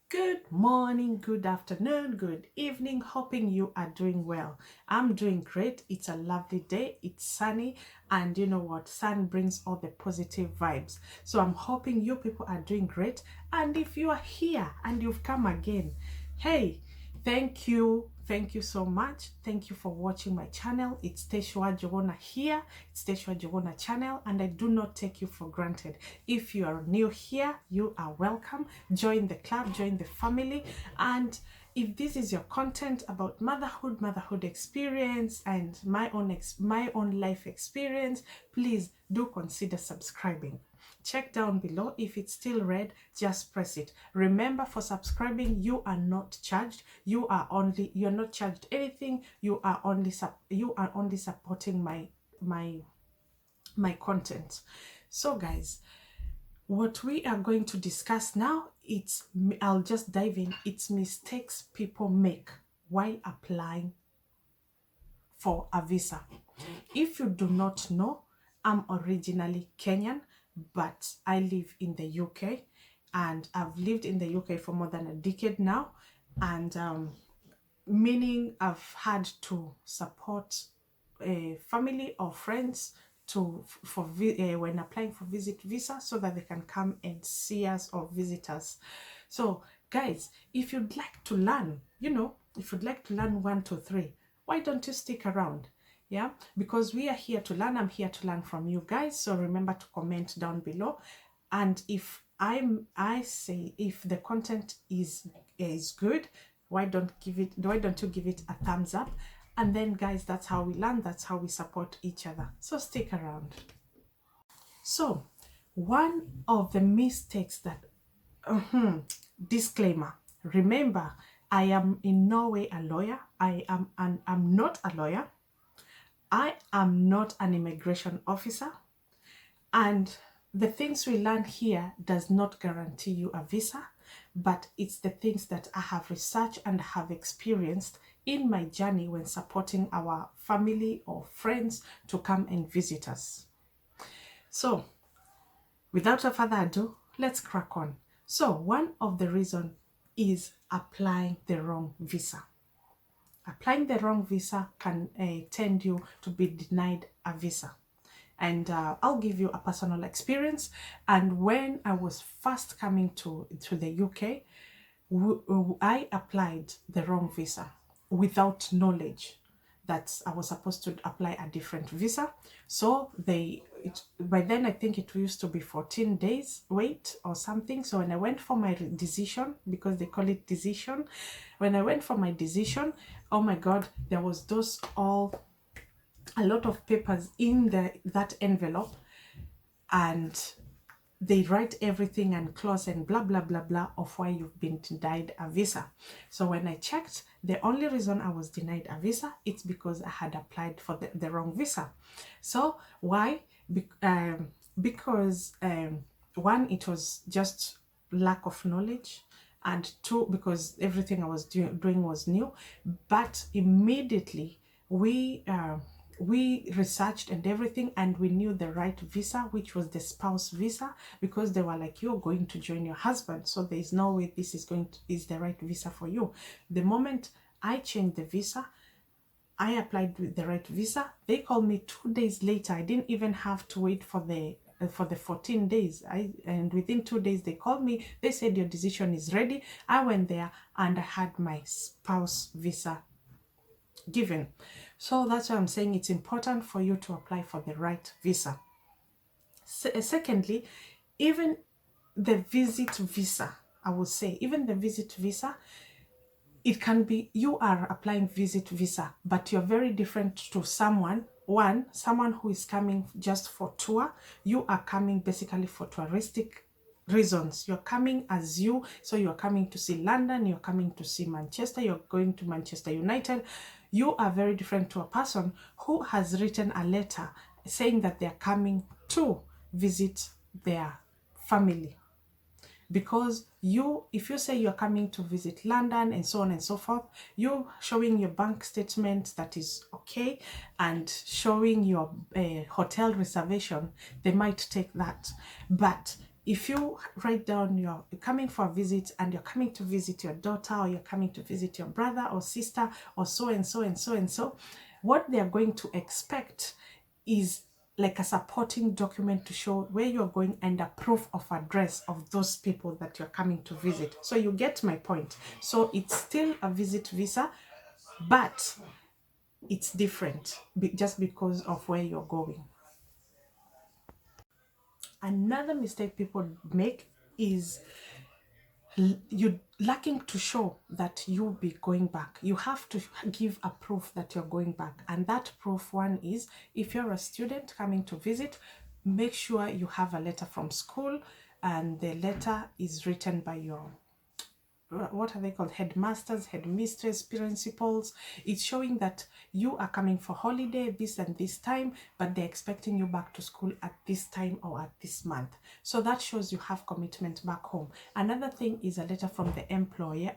Good morning, good afternoon, good evening. Hoping you are doing well. I'm doing great. It's a lovely day. It's sunny, and you know what? Sun brings all the positive vibes. So I'm hoping you people are doing great. And if you are here and you've come again, hey, thank you. Thank you so much. Thank you for watching my channel. It's Video.Guru here. It's Video.Guru channel, and I do not take you for granted. If you are new here, you are welcome. Join the club, join the family. And if this is your content about motherhood experience, and my own life experience, please do consider subscribing. Check down below. If it's still red, just press it. Remember, for subscribing, you are not charged. You're not charged anything. You are only supporting my content. So guys, what we are going to discuss now, I'll just dive in. It's mistakes people make while applying for a visa. If you do not know, I'm originally Kenyan, but I live in the UK, and I've lived in the UK for more than a decade now, and meaning I've had to support a family or friends when applying for visit visa, so that they can come and see us or visit us. So guys, if you'd like to learn, if you'd like to learn 1, 2, 3, why don't you stick around? Yeah, because we are here to learn. I'm here to learn from you guys. So remember to comment down below. And if I say if the content is good, why don't you give it a thumbs up? And then guys, that's how we learn, that's how we support each other. So stick around. So one of the mistakes that disclaimer, remember, I am in no way a lawyer. I'm not a lawyer. I am not an immigration officer, and the things we learn here does not guarantee you a visa, but it's the things that I have researched and have experienced in my journey when supporting our family or friends to come and visit us. So without a further ado, let's crack on. So one of the reasons is applying the wrong visa. Applying the wrong visa can tend you to be denied a visa. And I'll give you a personal experience. And when I was first coming to the UK, I applied the wrong visa without knowledge that I was supposed to apply a different visa. So by then I think it used to be 14 days wait or something. So when I went for my decision, because they call it decision, when I went for my decision, oh my God, there was a lot of papers in that envelope, and they write everything and clause and blah blah blah blah of why you've been denied a visa. So when I checked, the only reason I was denied a visa, it's because I had applied for the wrong visa. So why? Because one, it was just lack of knowledge, and two, because everything I was doing was new. But immediately we researched and everything, and we knew the right visa, which was the spouse visa, because they were like, you're going to join your husband, so there is no way this is the right visa for you. The moment I changed the visa, I applied with the right visa. They called me 2 days later. I didn't even have to wait for the 14 days. And within 2 days they called me. They said your decision is ready. I went there and I had my spouse visa given. So that's why I'm saying it's important for you to apply for the right visa. Secondly, even the visit visa, I would say, even the visit visa, it can be you are applying visit visa, but you're very different to someone who is coming just for tour. You are coming basically for touristic reasons. You're coming as you, so you're coming to see London, you're coming to see Manchester, you're going to Manchester United. You are very different to a person who has written a letter saying that they're coming to visit their family. Because if you say you're coming to visit London and so on and so forth, you're showing your bank statement that is okay, and showing your hotel reservation, they might take that. But if you write down you're coming for a visit and you're coming to visit your daughter, or you're coming to visit your brother or sister, or so and so and so and so, what they're going to expect is like a supporting document to show where you're going and a proof of address of those people that you're coming to visit. So you get my point. So it's still a visit visa, but it's different just because of where you're going. Another mistake people make is you lacking to show that you'll be going back. You have to give a proof that you're going back, and that proof one is, if you're a student coming to visit, make sure you have a letter from school, and the letter is written by your, what are they called, headmasters, headmistress, principals. It's showing that you are coming for holiday this and this time, but they're expecting you back to school at this time or at this month. So that shows you have commitment back home. Another thing is a letter from the employer,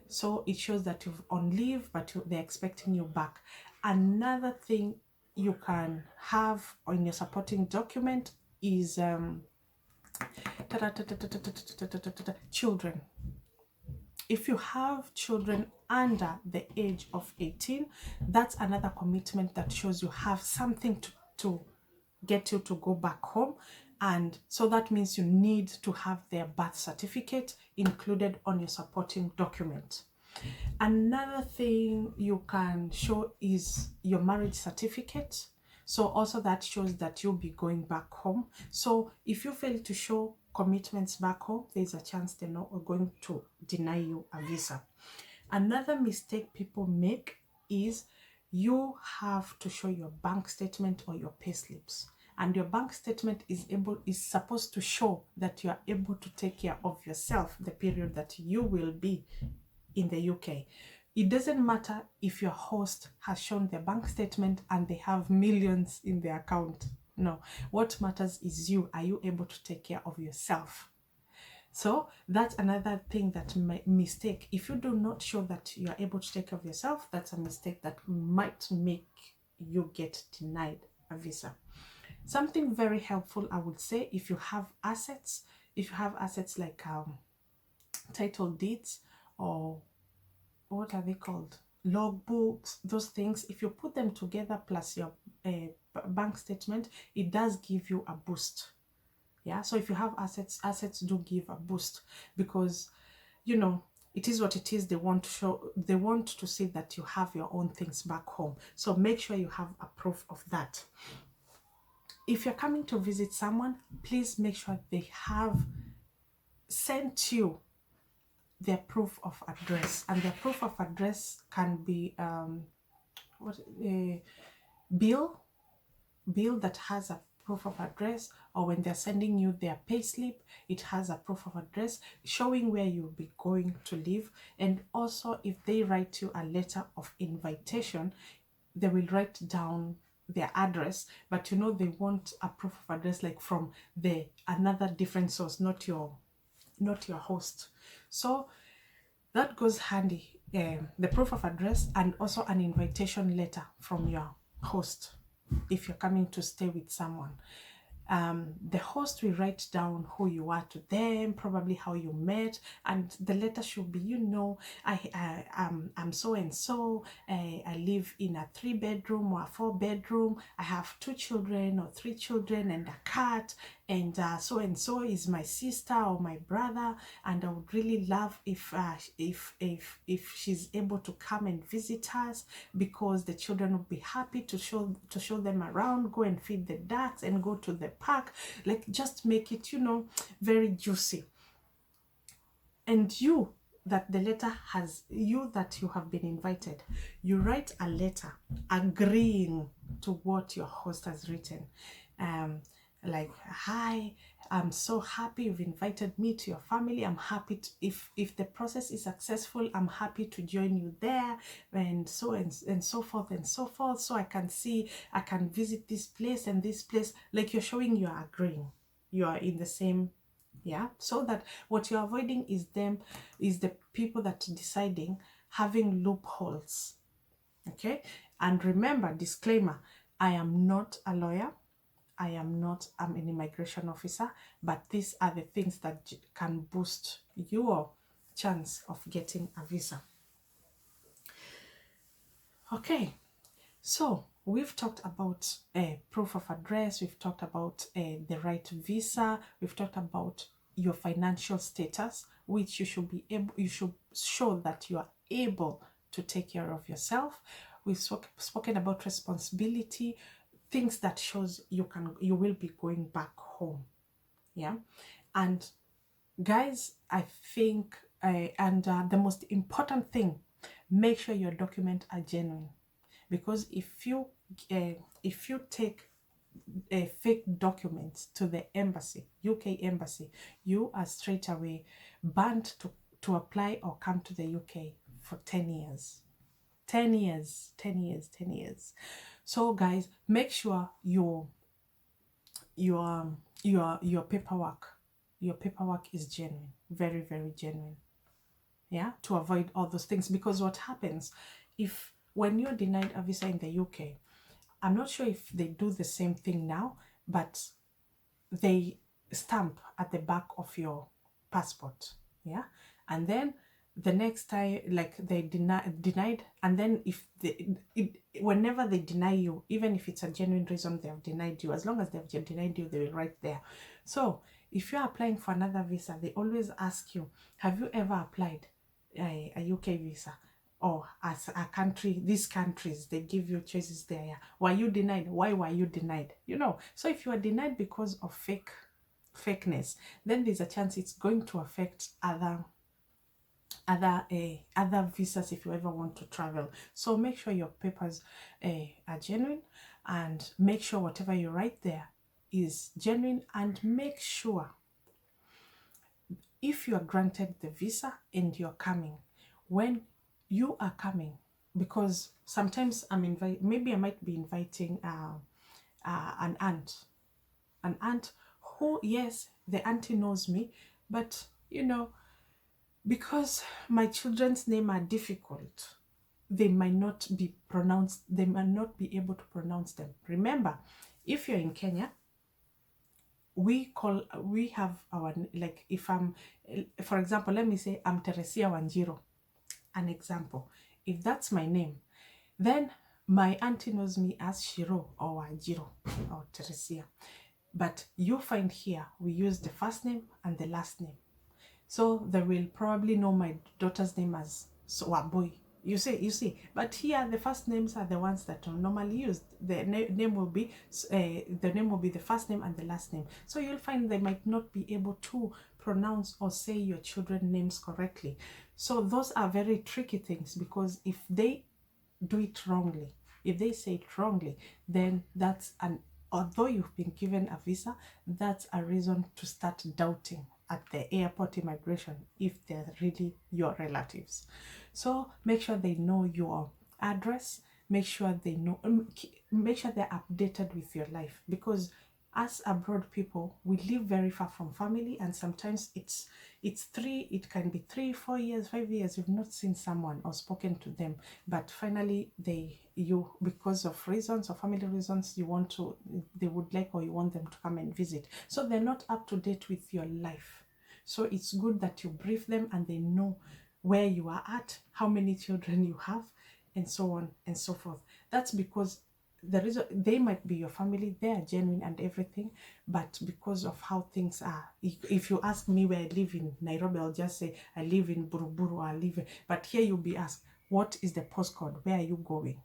so it shows that you're on leave, but they're expecting you back. Another thing you can have on your supporting document is children. If you have children under the age of 18, that's another commitment that shows you have something to get you to go back home. And so that means you need to have their birth certificate included on your supporting document. Another thing you can show is your marriage certificate. So also that shows that you'll be going back home. So if you fail to show commitments back home, there's a chance they're not going to deny you a visa. Another mistake people make is you have to show your bank statement or your pay slips. And your bank statement is supposed to show that you are able to take care of yourself the period that you will be in the UK. It doesn't matter if your host has shown their bank statement and they have millions in their account. No, what matters is you. Are you able to take care of yourself? So that's another thing that mistake. If you do not show that you are able to take care of yourself, that's a mistake that might make you get denied a visa. Something very helpful, I would say, if you have assets like title deeds, or what are they called, logbooks, those things, if you put them together plus your bank statement, it does give you a boost. Yeah, so if you have assets do give a boost, because you know it is what it is. They want to see that you have your own things back home. So make sure you have a proof of that. If you're coming to visit someone, please make sure they have sent you their proof of address, and their proof of address can be bill that has a proof of address, or when they're sending you their pay slip, it has a proof of address showing where you'll be going to live. And also, if they write you a letter of invitation, they will write down their address, but they want a proof of address like from another different source, not your host. So that goes handy, the proof of address, and also an invitation letter from your host if you're coming to stay with someone. The host will write down who you are to them, probably how you met, and the letter should be, I'm so and so, I live in a 3-bedroom or a 4-bedroom, I have 2 children or 3 children and a cat, and so is my sister or my brother, and I would really love if she's able to come and visit us, because the children will be happy to show them around, go and feed the ducks and go to the park. Like, just make it very juicy. And that the letter has that you have been invited, you write a letter agreeing to what your host has written, like, hi, I'm so happy you've invited me to your family. I'm happy to, if the process is successful, I'm happy to join you there, and so forth and so forth, so I can visit this place and this place. Like, you're showing you are agreeing, you are in the same. Yeah, so that what you're avoiding is the people that are deciding having loopholes. Okay, and remember, disclaimer, I am not a lawyer. I am not an immigration officer, but these are the things that can boost your chance of getting a visa. Okay, so we've talked about proof of address, we've talked about the right visa, we've talked about your financial status, which you should be able, you should show that you are able to take care of yourself. We've spoken about responsibility, things that shows you will be going back home. Yeah. And guys, I think the most important thing, make sure your documents are genuine, because if you take fake documents to the embassy, UK embassy, you are straight away banned to apply or come to the UK for 10 years. 10 years, 10 years, 10 years. So guys, make sure your paperwork is genuine, very, very genuine. Yeah, to avoid all those things. Because what happens if when you're denied a visa in the UK, I'm not sure if they do the same thing now, but they stamp at the back of your passport. Yeah, and then the next time, like, they denied, and then if whenever they deny you, even if it's a genuine reason they have denied you, as long as they've denied you, they will write there. So if you're applying for another visa, they always ask you, have you ever applied a UK visa? Or as a country, these countries, they give you choices there. Yeah. Were you denied? Why were you denied? You know, so if you are denied because of fakeness, then there's a chance it's going to affect other visas if you ever want to travel. So make sure your papers are genuine, and make sure whatever you write there is genuine, and make sure if you are granted the visa and you're coming, when you are coming, because sometimes maybe I might be inviting an aunt who, yes, the auntie knows me, but you know, because my children's name are difficult, they might not be able to pronounce them. Remember, if you're in Kenya, we have our, like, if I'm, for example, let me say I'm Teresia Wanjiro, an example. If that's my name, then my auntie knows me as Shiro or Wanjiro or Teresia. But you find here we use the first name and the last name. So they will probably know my daughter's name as Waboy. You see, but here the first names are the ones that are normally used. The name will be the first name and the last name. So you'll find they might not be able to pronounce or say your children's names correctly. So those are very tricky things, because if they do it wrongly, if they say it wrongly, then although you've been given a visa, that's a reason to start doubting at the airport immigration if they're really your relatives. So make sure they know your address, make sure they know, make sure they're updated with your life, because as abroad people, we live very far from family, and sometimes it can be 3, 4 years, 5 years you've not seen someone or spoken to them, but finally because of reasons or family reasons, they would like, or you want them to come and visit, so they're not up to date with your life. So it's good that you brief them and they know where you are at, how many children you have, and so on and so forth. That's because the reason they might be your family, they are genuine and everything, but because of how things are, if you ask me where I live in Nairobi, I'll just say I live in Buruburu, but here you'll be asked, what is the postcode, where are you going?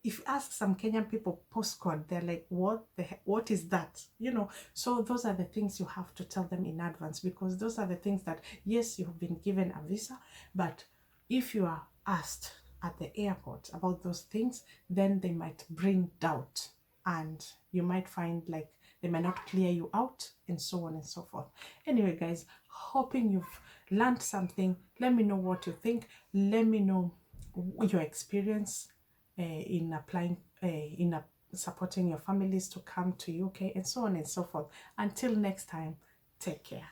If you ask some Kenyan people postcode, they're like, what is that? You know, so those are the things you have to tell them in advance, because those are the things that, yes, you've been given a visa, but if you are asked at the airport about those things, then they might bring doubt, and you might find like they might not clear you out, and so on and so forth. Anyway, guys, hoping you've learned something. Let me know what you think. Let me know your experience in applying, supporting your families to come to UK, and so on and so forth. Until next time, take care.